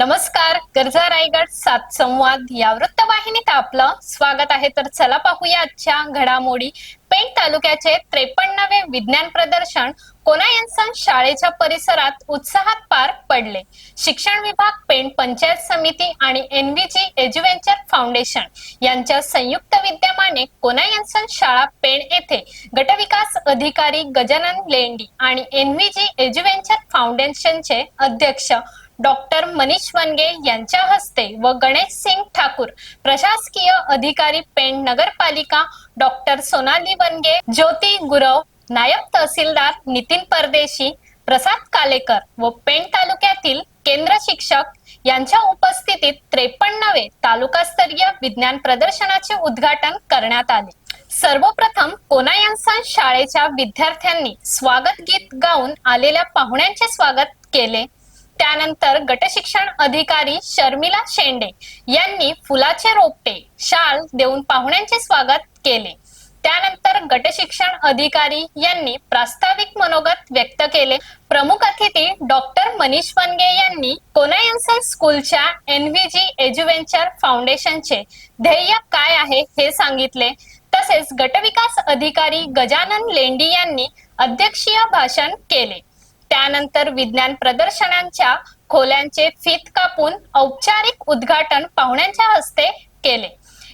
नमस्कार. गरजा रायगड सात संवाद या वृत्तवाहिनीत आपलं स्वागत आहे. तर चला पाहूया आजच्या घडामोडी. पेण तालुक्याचे 53वे विज्ञान प्रदर्शन कोनायनसन शाळेच्या परिसरात उत्साहात पार पडले. शिक्षण विभाग, पेण पंचायत समिती आणि एनव्हीजी एज्युव्हेंचर फाउंडेशन यांच्या संयुक्त विद्यमाने कोनायनसन शाळा पेण येथे गटविकास अधिकारी गजानन लेंडी आणि एनव्हीजी एज्युव्हेंचर फाउंडेशनचे अध्यक्ष डॉक्टर मनीष वनगे यांच्या हस्ते व गणेश सिंग ठाकूर प्रशासकीय अधिकारी, पेण नगरपालिका डॉक्टर सोनाली वनगे, ज्योती गुरव, नायब तहसीलदार नितीन परदेशी, प्रसाद कालेकर व पेण तालुक्यातील केंद्र शिक्षक यांच्या उपस्थितीत 53वे तालुकास्तरीय विज्ञान प्रदर्शनाचे उद्घाटन करण्यात आले. सर्वप्रथम कोनायनसन शाळेच्या विद्यार्थ्यांनी स्वागत गीत गाऊन आलेल्या पाहुण्यांचे स्वागत केले. त्यानंतर गटशिक्षण अधिकारी शर्मिला शेंडे यांनी फुलाचे रोपटे, शाल देऊन पाहुण्यांचे स्वागत केले. त्यानंतर गटशिक्षण अधिकारी यांनी प्रास्ताविक मनोगत व्यक्त केले. प्रमुख अतिथी डॉक्टर मनीष वनगे यांनी कोनायनसन स्कूलच्या एनव्हीजी एज्युव्हेंचर फाउंडेशनचे ध्येय काय आहे हे सांगितले. तसेच गटविकास अधिकारी गजानन लेंडी यांनी अध्यक्षीय भाषण केले. त्यानंतर विज्ञान प्रदर्शनांच्या खोल्यांचे फीत कापून औपचारिक उद्घाटन पाहुण्यांच्या हस्ते केले.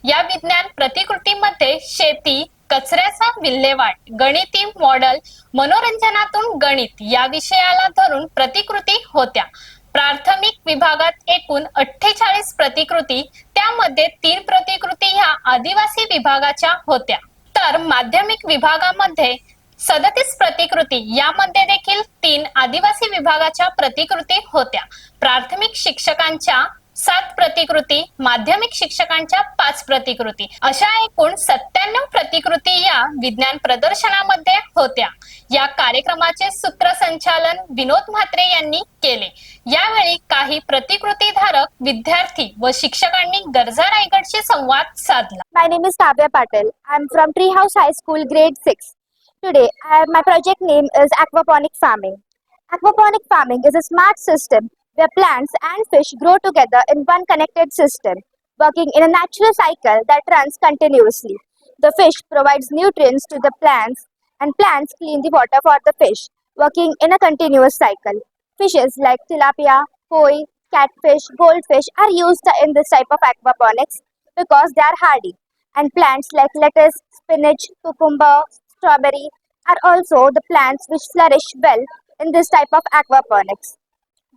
या विज्ञान प्रतिकृतीमध्ये शेती, कचऱ्याचा विल्हेवाट, गणिती मॉडेल, मनोरंजनातून गणित या विषयाला धरून प्रतिकृती होत्या. प्राथमिक विभागात एकूण 48 प्रतिकृती, त्यामध्ये 3 प्रतिकृती ह्या आदिवासी विभागाच्या होत्या. तर माध्यमिक विभागामध्ये 37 प्रतिकृती, यामध्ये देखील 3 आदिवासी विभागाच्या प्रतिकृती होत्या. प्राथमिक शिक्षकांच्या 7 प्रतिकृती, माध्यमिक शिक्षकांच्या 5 प्रतिकृती, अशा एकूण 97 प्रतिकृती या विज्ञान प्रदर्शनामध्ये होत्या. या कार्यक्रमाचे सूत्रसंचालन विनोद म्हात्रे यांनी केले. यावेळी काही प्रतिकृतीधारक विद्यार्थी व शिक्षकांनी गरजा रायगडशी संवाद साधला. My name is Kavya Patel. I am from Treehouse High School, grade 6. Today, my project name is aquaponic farming. Aquaponic farming is a smart system where plants and fish grow together in one connected system, working in a natural cycle that runs continuously. The fish provides nutrients to the plants, and plants clean the water for the fish, working in a continuous cycle. Fishes like tilapia, koi, catfish, goldfish are used in this type of aquaponics because they are hardy. And plants like lettuce, spinach, cucumber, strawberry are also the plants which flourish well in this type of aquaponics.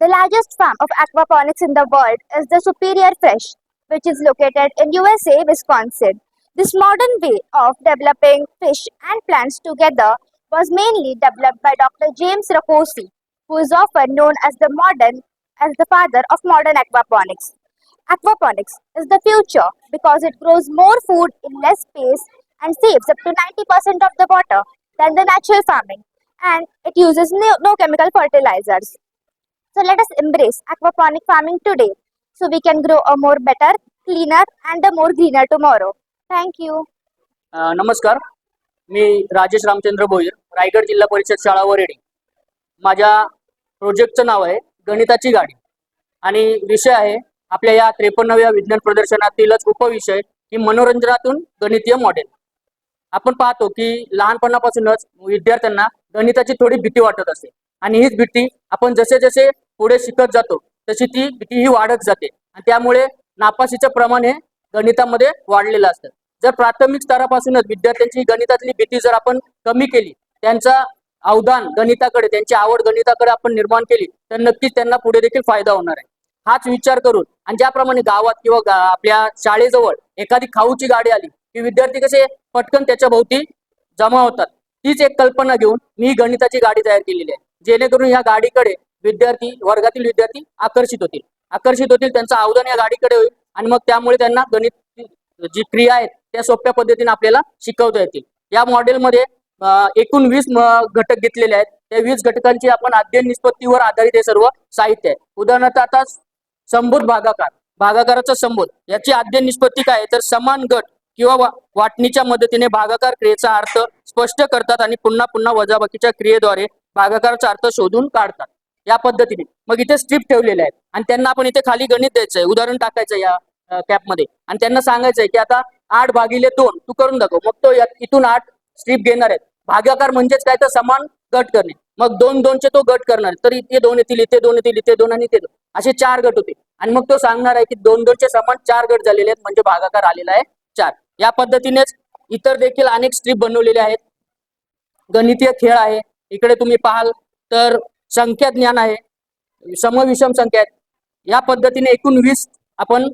The largest farm of aquaponics in the world is the Superior Fish, which is located in USA, Wisconsin. This modern way of developing fish and plants together was mainly developed by Dr. James Rakosi, who is often known as the father of modern aquaponics. Aquaponics is the future because it grows more food in less space and saves up to 90% of the water than the natural farming, and it uses no chemical fertilizers. So let us embrace aquaponic farming today so we can grow a more better, cleaner and a more greener tomorrow. Thank you. नमस्कार, मी राजेश रामचंद्र भोईर, रायगड जिल्हा परिषद शाळा वरेडी. माझ्या प्रोजेक्टचं नाव आहे गणिताची गाडी आणि विषय आहे आपल्या या 53व्या विज्ञान प्रदर्शनातीलच उपविषय की मनोरंजनातून गणितीय मॉडेल. आपण पाहतो की लहानपणापासूनच विद्यार्थ्यांना गणिताची थोडी भीती वाटत असते आणि हीच भीती आपण जसे जसे पुढे शिकत जातो तशी ती भीती ही वाढत जाते आणि त्यामुळे नापासीचं प्रमाण हे गणितामध्ये वाढलेलं असतं. जर प्राथमिक स्तरापासूनच विद्यार्थ्यांची गणितातली भीती जर आपण कमी केली, त्यांचा अवधान गणिताकडे, त्यांची आवड गणिताकडे आपण निर्माण केली तर नक्कीच त्यांना पुढे देखील फायदा होणार आहे. हाच विचार करून आणि ज्याप्रमाणे गावात किंवा आपल्या शाळेजवळ एखादी खाऊची गाडी आली की विद्यार्थी कसे पटकन त्याच्या भोवती जमा होतात, तीच एक कल्पना घेऊन मी गणिताची गाडी तयार केलेली आहे, जेणेकरून या गाडीकडे वर्गातील विद्यार्थी आकर्षित होतील, त्यांचं अवधान या गाडीकडे होईल आणि मग त्यामुळे त्यांना गणित जी क्रिया आहेत त्या सोप्या पद्धतीने आपल्याला शिकवता येतील. या मॉडेलमध्ये एकूण 20 घटक घेतलेले आहेत. त्या 20 घटकांची आपण अध्ययन निष्पत्तीवर आधारित हे सर्व साहित्य आहे. उदाहरणार्थ आता संबोध भागाकाराचा संबोध याची अध्ययन निष्पत्ती काय तर समान गट किंवा वाटणीच्या मदतीने भागाकार क्रियेचा अर्थ स्पष्ट करतात आणि पुन्हा पुन्हा वजाबाकीच्या क्रियेद्वारे भागाकाराचा अर्थ शोधून काढतात. या पद्धतीने मग इथे स्ट्रीप ठेवलेले आहेत आणि त्यांना आपण इथे खाली गणित द्यायचंय, उदाहरण टाकायचं या कॅप मध्ये आणि त्यांना सांगायचंय की आता 8/2 तू करून दाखव. मग तो इथून 8 स्ट्रीप घेणार आहेत. भागाकार म्हणजेच काय तर समान गट करणे. मग 2-2 तो गट करणार, तर इथे 2 येतील, इथे 2 येतील, इथे 2 आणि इथे 2 असे 4 गट होते आणि मग तो सांगणार आहे की 2-2 समान 4 गट झालेले आहेत म्हणजे भागाकार आलेला आहे 4. या पद्धतीनेच इतर देखील अनेक स्ट्रीप बनवलेले आहेत. गणितीय खेळ आहे. इकडे तुम्ही पाहाल तर संख्या ज्ञान आहे, समविषम संख्या आहेत. या पद्धतीने एकूण 20 आपण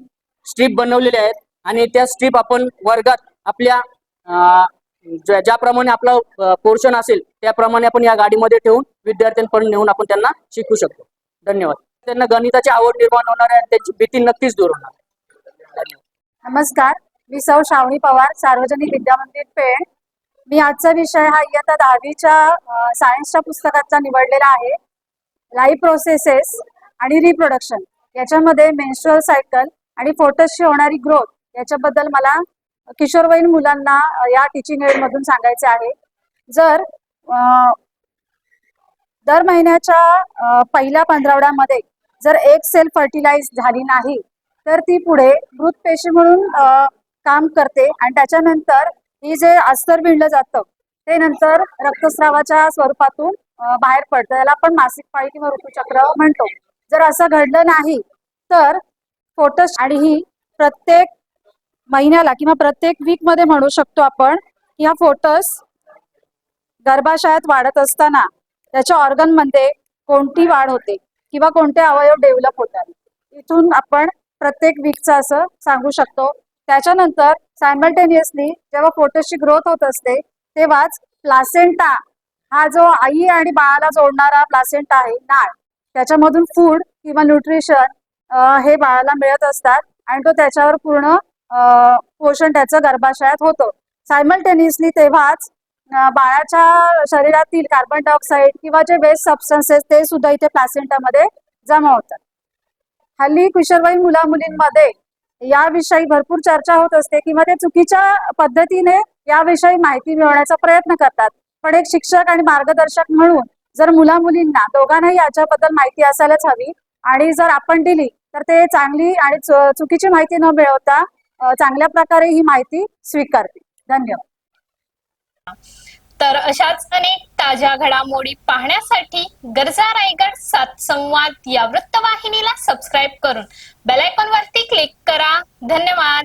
स्ट्रीप बनवलेले आहेत आणि त्या स्ट्रीप आपण वर्गात आपल्या ज्याप्रमाणे आपला पोर्शन असेल त्याप्रमाणे आपण या गाडीमध्ये ठेवून विद्यार्थ्यांपर्यंत नेऊन आपण त्यांना शिकवू शकतो. धन्यवाद. त्यांना गणिताची आवड निर्माण होणार आहे आणि त्यांची भीती नक्कीच दूर होणार. धन्यवाद. नमस्कार, मी सौ श्रावणी पवार, सार्वजनिक विद्यामंदिर पेण. मी आजचा विषय हा इयत्ता 10वीच्या सायन्सच्या पुस्तकाचा निवडलेला आहे. लाईफ प्रोसेसेस आणि रिप्रोडक्शन याच्यामध्ये मेन्स्ट्रुअल सायकल आणि फोटसची होणारी ग्रोथ याच्याबद्दल मला किशोरवयीन मुलांना या टीचिंग एड मधून सांगायचे आहे. जर दर महिन्याच्या पहिल्या 15 जर एक सेल फर्टिलाइज झाली नाही तर ती पुढे मृत पेशी म्हणून काम करते आणि त्याच्यानंतर ही जे अस्तर विणलं जातं ते नंतर रक्तस्रावाच्या स्वरूपातून बाहेर पडतं. याला आपण मासिक पाळी किंवा ऋतुचक्र म्हणतो. जर असं घडलं नाही तर फोटस, आणि ही प्रत्येक महिन्याला किंवा प्रत्येक वीक मध्ये म्हणू शकतो आपण, ह्या फोटस गर्भाशयात वाढत असताना त्याच्या ऑर्गन मध्ये कोणती वाढ होते किंवा कोणते अवयव डेव्हलप होतात, इथून आपण प्रत्येक वीकचं असं सांगू शकतो. त्याच्यानंतर सायमल्टेनियसली जेव्हा फोटसची ग्रोथ होत असते तेव्हाच प्लासेंटा हा जो आई आणि बाळाला जोडणारा प्लासेंटा आहे, नाळ, त्याच्यामधून फूड किंवा न्यूट्रिशन हे बाळाला मिळत असतात आणि तो त्याच्यावर पूर्ण पोषण त्याचं गर्भाशयात होतं. सायमल्टेनियसली तेव्हाच बाळाच्या शरीरातील कार्बन डायऑक्साईड किंवा जे वेस्ट सबस्टन्सेस ते सुद्धा इथे प्लासेंटामध्ये जमा होतात. हल्ली किशोरवयीन मुला मुलींमध्ये याविषयी भरपूर चर्चा होत असते किंवा ते चुकीच्या पद्धतीने याविषयी माहिती मिळवण्याचा प्रयत्न करतात. पण एक शिक्षक आणि मार्गदर्शक म्हणून जर मुला मुलींना दोघांनाही याच्याबद्दल माहिती असायलाच हवी आणि जर आपण दिली तर ते चांगली आणि चुकीची माहिती न मिळवता चांगल्या प्रकारे ही माहिती स्वीकारते. धन्यवाद. तर अशाच अनेक ताज्या घडामोडी पाहण्यासाठी गरजा रायगड 7 संवाद या वृत्तवाहिनीला सबस्क्राईब करून बेल आयकॉन वरती क्लिक करा. धन्यवाद.